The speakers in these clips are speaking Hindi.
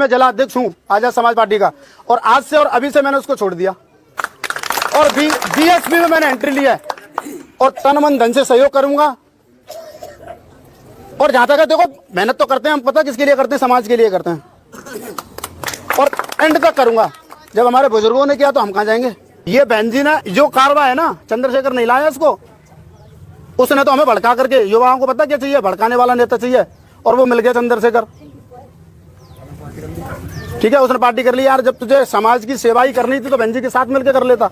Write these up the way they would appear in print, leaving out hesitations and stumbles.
मैं जिला अध्यक्ष हूँ आजाद समाज पार्टी का, और आज से और अभी से मैंने उसको छोड़ दिया और बीएसपी में मैंने एंट्री लिया है और तन मन धन से सहयोग करूंगा। और जहां तक है, देखो मेहनत तो करते हैं हम, पता किसके लिए करते हैं, समाज के लिए करते हैं और एंड तक करूंगा। जब हमारे बुजुर्गों ने किया तो हम कहां जाएंगे। ये बहन जी ने जो कारवा है ना, चंद्रशेखर नहीं लाया इसको, उसने तो हमें भड़का करके, युवाओं को पता क्या चाहिए, भड़काने वाला नेता चाहिए, और वो मिल गया चंद्रशेखर। ठीक है, उसने पार्टी कर ली। यार जब तुझे समाज की सेवा ही करनी थी तो बहन जी के साथ मिलकर कर लेता।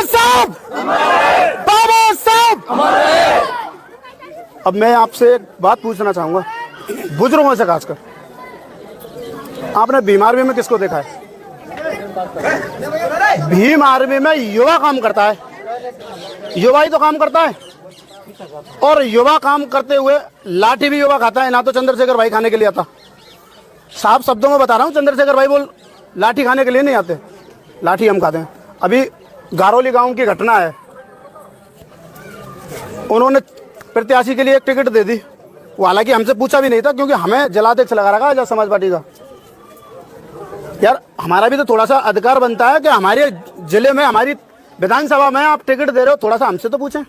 साहब, बाबा साहब, अब मैं आपसे एक बात पूछना चाहूंगा, बुजुर्गों से खासकर, आपने भीम आर्मी में किसको देखा है? भीम आर्मी में युवा काम करता है, युवा ही तो काम करता है, और युवा काम करते हुए लाठी भी युवा खाता है। ना तो चंद्रशेखर भाई खाने के लिए आता, साफ शब्दों में बता रहा हूँ, चंद्रशेखर भाई बोल लाठी खाने के लिए नहीं आते, लाठी हम खाते हैं। अभी गारोली गांव की घटना है, उन्होंने प्रत्याशी के लिए एक टिकट दे दी, वो हालांकि हमसे पूछा भी नहीं था, क्योंकि हमें जिलाध्यक्ष लगा रखा आजाद समाज पार्टी का। यार हमारा भी तो थोड़ा सा अधिकार बनता है कि हमारे जिले में, हमारी विधानसभा में आप टिकट दे रहे हो, थोड़ा सा हमसे तो पूछें।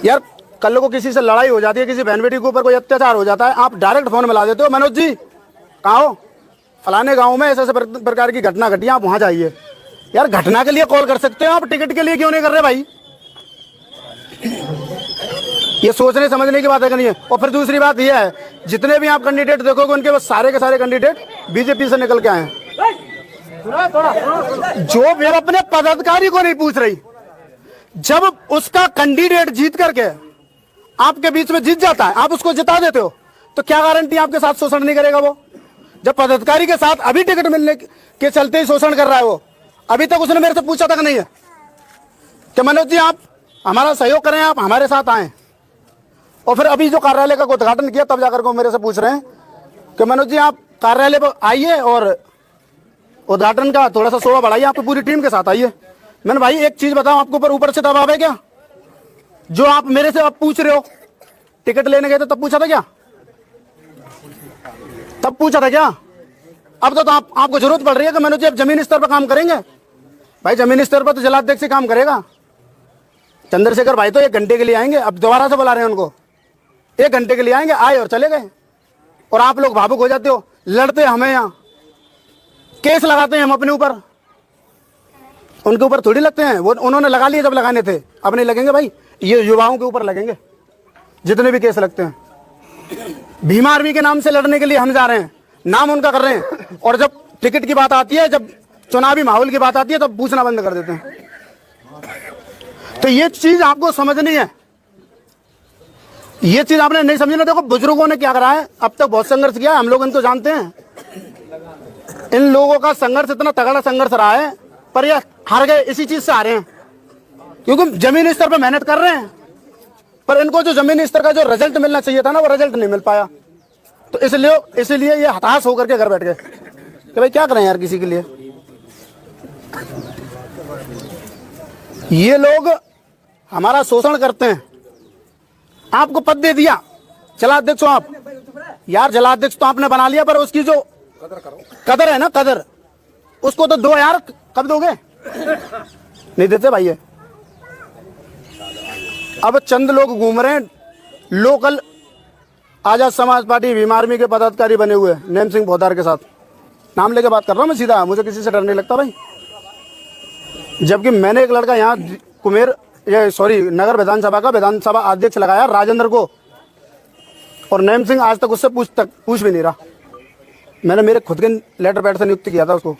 यार कल को किसी से लड़ाई हो जाती है, किसी बहन बेटी के ऊपर कोई अत्याचार हो जाता है, आप डायरेक्ट फोन मिला देते हो, मनोज जी कहाँ हो, फलाने गांव में ऐसे प्रकार की घटना घटी, आप वहां जाइए। यार घटना के लिए कॉल कर सकते हो, आप टिकट के लिए क्यों नहीं कर रहे भाई? ये सोचने समझने की बात है कि नहीं है। और फिर दूसरी बात यह है, जितने भी आप कैंडिडेट देखोगे उनके बस सारे के सारे कैंडिडेट बीजेपी से निकल के आए हैं। जो फिर अपने पदाधिकारी को नहीं पूछ रही, जब उसका कैंडिडेट जीत करके आपके बीच में जीत जाता है, आप उसको जिता देते हो, तो क्या गारंटी आपके साथ शोषण नहीं करेगा वो? जब पदाधिकारी के साथ अभी टिकट मिलने के चलते ही शोषण कर रहा है वो, अभी तक उसने मेरे से पूछा तक नहीं है कि मनोज जी आप हमारा सहयोग करें, आप हमारे साथ आए। और फिर अभी जो कार्यालय का उद्घाटन किया तब जाकर को मेरे से पूछ रहे हैं कि मनोज जी आप कार्यालय पर आइए और उद्घाटन का थोड़ा सा शोभा बढ़ाइए, आपकी पूरी टीम के साथ आइए। मैंने भाई एक चीज बताऊं, आपके ऊपर से दबाव है क्या? जो आप मेरे से अब पूछ रहे हो, टिकट लेने गए थे तब पूछा था क्या? तब पूछा था क्या? अब तो आपको जरूरत पड़ रही है कि मनोज जी अब जमीनी स्तर पर काम करेंगे। भाई जमीनी स्तर पर तो जिलाध्यक्ष काम करेगा। चंद्रशेखर भाई तो 1 घंटे के लिए आएंगे, अब दोबारा से बुला रहे हैं उनको, 1 घंटे के लिए आएंगे, आए और चले गए। और आप लोग भावुक हो जाते हो, लड़ते हमें यहाँ केस लगाते हैं हम अपने ऊपर, उनके ऊपर थोड़ी लगते हैं। वो उन्होंने लगा लिए जब लगाने थे, अब नहीं लगेंगे भाई, ये युवाओं के ऊपर लगेंगे जितने भी केस लगते हैं। भीम आर्मी के नाम से लड़ने के लिए हम जा रहे हैं, नाम उनका कर रहे हैं, और जब टिकट की बात आती है, जब चुनावी माहौल की बात आती है, तब पूछना बंद कर देते हैं। तो ये चीज आपको समझनी है, ये चीज आपने नहीं समझी ना। देखो बुजुर्गों ने क्या करा है, अब तक बहुत संघर्ष किया है, हम लोग इनको जानते हैं। इन लोगों का संघर्ष इतना तगड़ा संघर्ष रहा है, पर ये हार गए, इसी चीज से हारे हैं, क्योंकि जमीनी स्तर पर मेहनत कर रहे हैं, पर इनको जो जमीनी स्तर का जो रिजल्ट मिलना चाहिए था ना, वो रिजल्ट नहीं मिल पाया। तो इसलिए ये हताश होकर के घर बैठ गए कि भाई क्या करें यार किसी के लिए। ये लोग हमारा शोषण करते हैं। आपको पद दे दिया जिलाध्यक्ष हो आप, यार जिलाध्यक्ष तो आपने बना लिया, पर उसकी जो कदर है ना, कदर उसको तो दो यार। कब दोगे? नहीं देते भाई। ये अब चंद लोग घूम रहे हैं local Azad Samaj party Bhim army के पदाधिकारी बने हुए, नेम सिंह पोदार के साथ। नाम लेके बात कर रहा हूं मैं सीधा, मुझे किसी से डर नहीं लगता भाई। जबकि मैंने एक लड़का यहाँ कुमेर नगर विधानसभा का विधानसभा अध्यक्ष लगाया राजेंद्र को, और नेम सिंह आज तक उससे पूछ भी नहीं रहा। मैंने मेरे खुद के लेटर पैड से नियुक्त किया था उसको,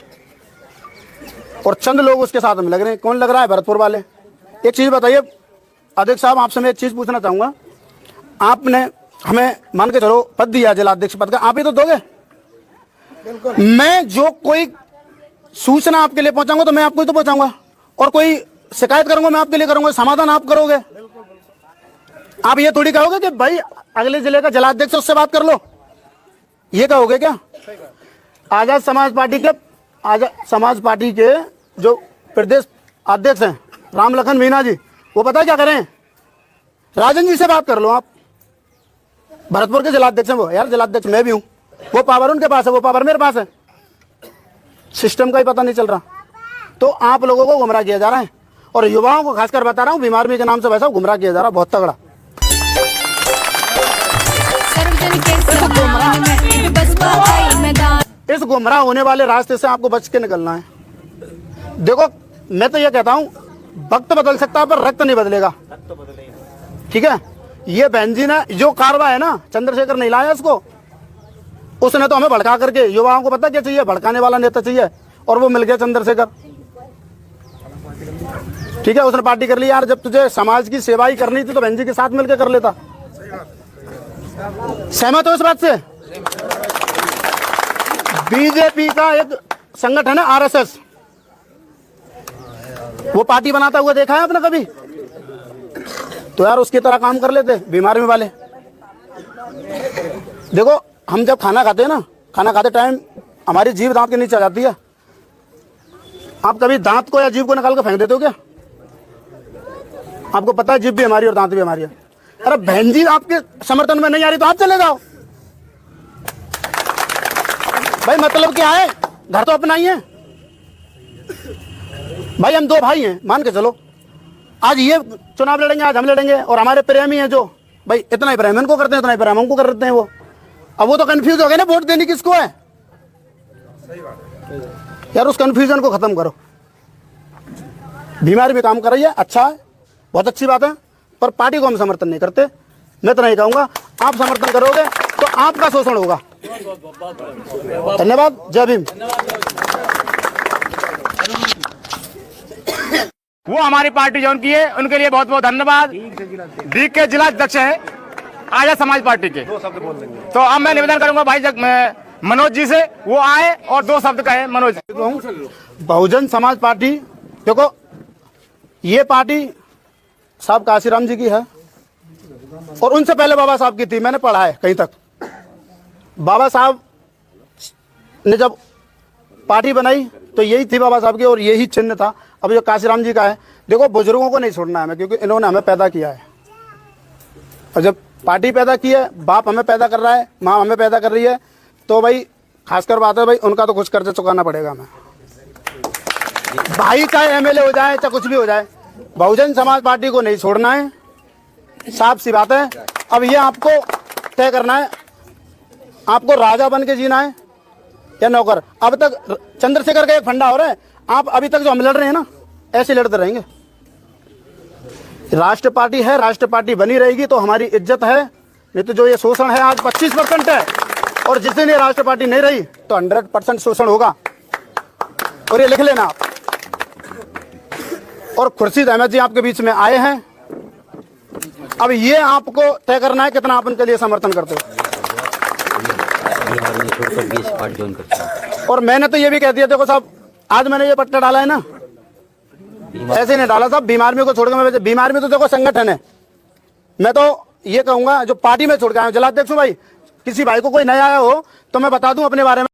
और चंद लोग उसके साथ में लग रहे हैं। कौन लग रहा है? भरतपुर वाले। एक चीज बताइए अध्यक्ष साहब, आपसे मैं एक चीज पूछना चाहूंगा, आपने हमें मान के चलो पद दिया जिलाध्यक्ष पद का, आप ही तो दोगे। मैं जो कोई सूचना आपके लिए पहुंचाऊंगा तो मैं आपको ही तो पहुंचाऊंगा, और कोई शिकायत करूंगा मैं आपके लिए करूंगा, समाधान आप करोगे। आप ये थोड़ी कहोगे कि भाई अगले जिले का जिलाध्यक्ष उससे बात कर लो, ये कहोगे क्या? आजाद समाज पार्टी के जो प्रदेश अध्यक्ष हैं राम लखन मीना जी, वो पता क्या करें, राजन जी से बात कर लो। आप भरतपुर के जिलाध्यक्ष हैं वो, यार जिलाध्यक्ष मैं भी हूं, वो पावर उनके पास है, वो पावर मेरे पास है। सिस्टम का ही पता नहीं चल रहा। तो आप लोगों को गुमराह किया जा रहा है, और युवाओं को खासकर बता रहा हूँ, बीमारी के नाम से वैसा गुमराह किया जा रहा है बहुत तगड़ा। इस गुमराह होने वाले रास्ते से आपको बच के निकलना है। देखो मैं तो ये कहता हूँ, वक्त बदल सकता है पर रक्त नहीं बदलेगा, ठीक है। ये बहन जी ने जो कारवा है ना, चंद्रशेखर नहीं लाया इसको, उसने तो हमें भड़का करके, युवाओं को पता क्या चाहिए, भड़काने वाला नेता चाहिए, और वो मिल गया चंद्रशेखर, ठीक है। उसने पार्टी कर ली। यार जब तुझे समाज की सेवा ही करनी थी तो बहन जी के साथ मिलकर कर लेता। सहमत हो इस बात से? बीजेपी का एक संगठन है आरएसएस, वो पार्टी बनाता हुआ देखा है आपने कभी? तो यार उसकी तरह काम कर लेते बीमारी में वाले। देखो हम जब खाना खाते हैं ना, खाना खाते टाइम हमारी जीभ दांत के नीचे आ जाती है। आप कभी दांत को या जीभ को निकाल कर फेंक देते हो क्या? आपको पता है जीभ भी हमारी और दांत भी हमारी है। अरे बहन जी आपके समर्थन में नहीं आ रही तो आप चले जाओ भाई, मतलब क्या है, घर तो अपना ही है भाई। हम दो भाई हैं मान के चलो, आज ये चुनाव लड़ेंगे, आज हम लड़ेंगे, और हमारे प्रेमी हैं जो भाई इतना ही प्रेम इनको करते हैं, इतना ही प्रेम हमको करते हैं वो। अब वो तो कंफ्यूज हो गए ना, वोट देनी किसको है। यार उस कंफ्यूजन को खत्म करो। बीमारी में काम कर रही है, अच्छा है, बहुत अच्छी बात है, पर पार्टी को हम समर्थन नहीं करते। मैं तो नहीं कहूंगा, आप समर्थन करोगे तो आपका शोषण होगा। धन्यवाद, जय भीम। वो हमारी पार्टी जो उनकी है, उनके लिए बहुत बहुत धन्यवाद। डी के जिला अध्यक्ष है आजाद समाज पार्टी के। तो अब मैं निवेदन करूंगा भाई मनोज जी से, वो आए और दो शब्द कहे। मनोज। बहुजन समाज पार्टी, देखो ये पार्टी साहब काशीराम जी की है, और उनसे पहले बाबा साहब की थी। मैंने पढ़ा है कहीं तक, बाबा साहब ने जब पार्टी बनाई तो यही थी बाबा साहब की, और यही चिन्ह था। अब जो काशीराम जी का है, देखो बुजुर्गों को नहीं छोड़ना है हमें, क्योंकि इन्होंने हमें पैदा किया है, और जब पार्टी पैदा की है, बाप हमें पैदा कर रहा है, माँ हमें पैदा कर रही है, तो भाई खासकर बात है भाई, उनका तो कुछ कर्जा चुकाना पड़ेगा हमें। भाई चाहे एमएलए हो जाए, चाहे कुछ भी हो जाए, बहुजन समाज पार्टी को नहीं छोड़ना है, साफ सी बात है। अब ये आपको तय करना है, आपको राजा बन के जीना है या नौकर। अब तक चंद्रशेखर का एक फंडा हो रहा है, आप अभी तक जो हम लड़ रहे हैं ना, ऐसे लड़ते रहेंगे। राष्ट्र पार्टी है, राष्ट्र पार्टी बनी रहेगी तो हमारी इज्जत है, नहीं तो जो ये शोषण है आज 25% है, और जिस दिन ये राष्ट्र पार्टी नहीं रही तो 100% शोषण होगा, और ये लिख लेना आप। और खुर्शीद अहमद जी आपके बीच में आए हैं, अब ये आपको तय करना है कितना आप उनके लिए समर्थन करते हो। और मैंने तो ये भी कह दिया, देखो साहब आज मैंने ये पट्टा डाला है ना, ऐसे नहीं डाला साहब। बीमार में को छोड़ के मैं, बीमार में तो देखो संगठन है, मैं तो ये कहूंगा जो पार्टी में छोड़ के आया हूं, जिलाध्यक्ष हूं भाई। किसी भाई को कोई नया आया हो तो मैं बता दूं अपने बारे में।